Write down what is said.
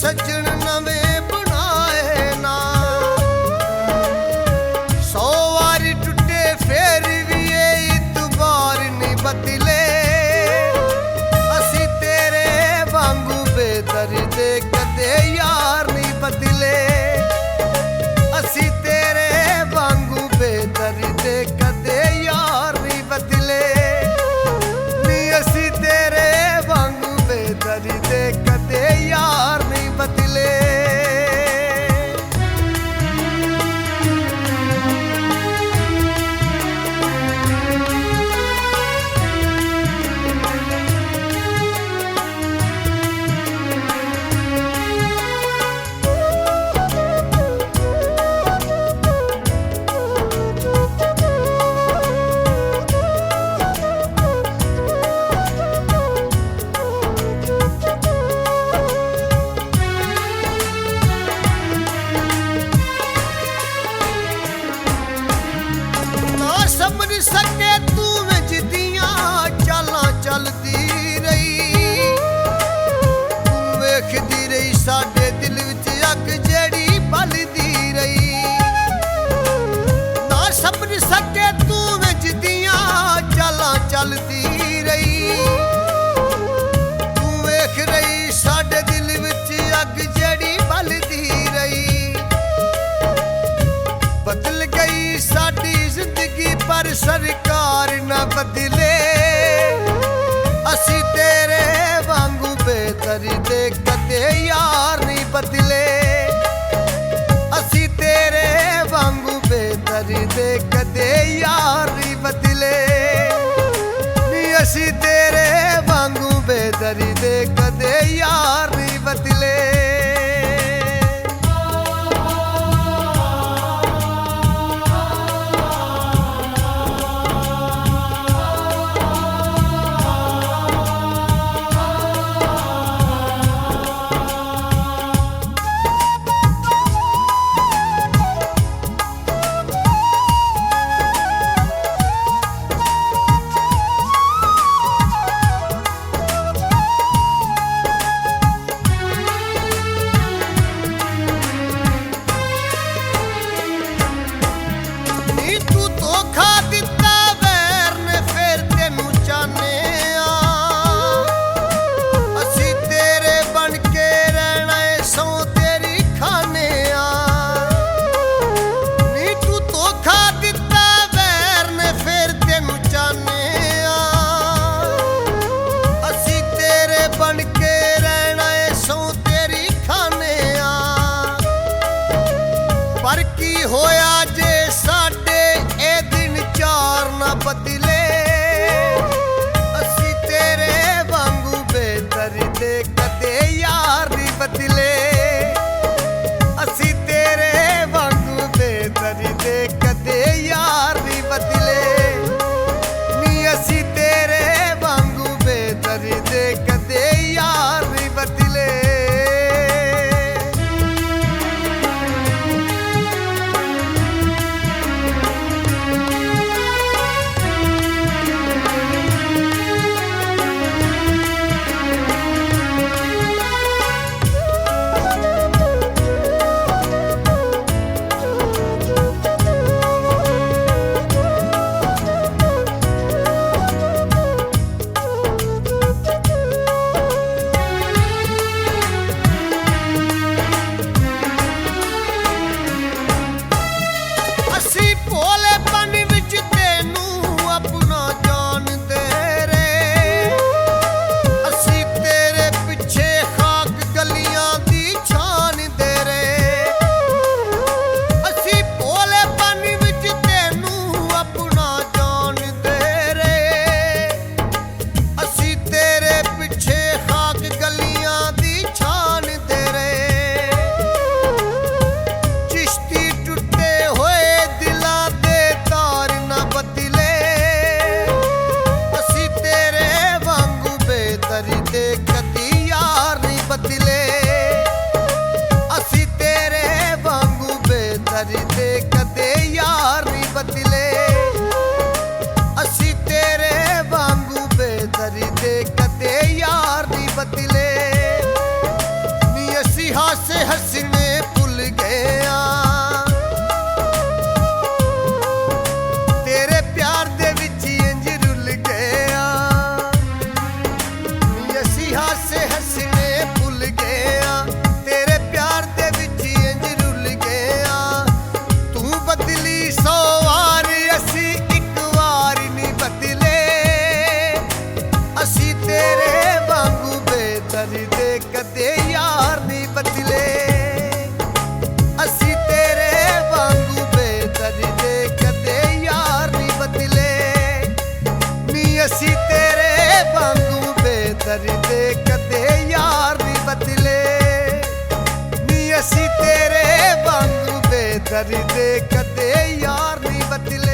सज्जन नवे बनाए ना। 100 वारी टुटे फेर भी इतबार नहीं बदले। असी तेरे वांगू बेदर्द कदे यार नहीं बदले। असी तेरे वांगू बेदर्द कदे यार नहीं बदले। नी असी तेरे वांगू बेदर्द कदे यार नहीं बदले। समझ सके तू विच दियां चालां चलदी रही। तू वेखदी रही साडे दिल विच अग जेड़ी बलदी रही। ना समझ सके तू विच दियां चालां चलदी रही। तू वेख रही साडे दिल विच अग जेड़ी बलदी रही। बदल गई साडी जिंदगी पर सरकार न बदले। असी तेरे वांगू बेदर्द कदे यार नहीं बदले। असी तेरे वांगू बेदर्द कदे यार नहीं बदले। नी असी तेरे वांगू बेदर्द कदे यार नहीं बदले। ਅਸੀਂ ਤੇਰੇ ਵਾਂਗੂ ਬੇਦਰਦੇ ਕਦੇ ਯਾਰ ਨਹੀਂ ਬਦਲੇ ਨੀ ਅਸੀਂ ਤੇਰੇ ਵਾਂਗੂ ਬੇਦਰਦੇ ਕਦੇ ਯਾਰ ਨਹੀਂ ਬਦਲੇ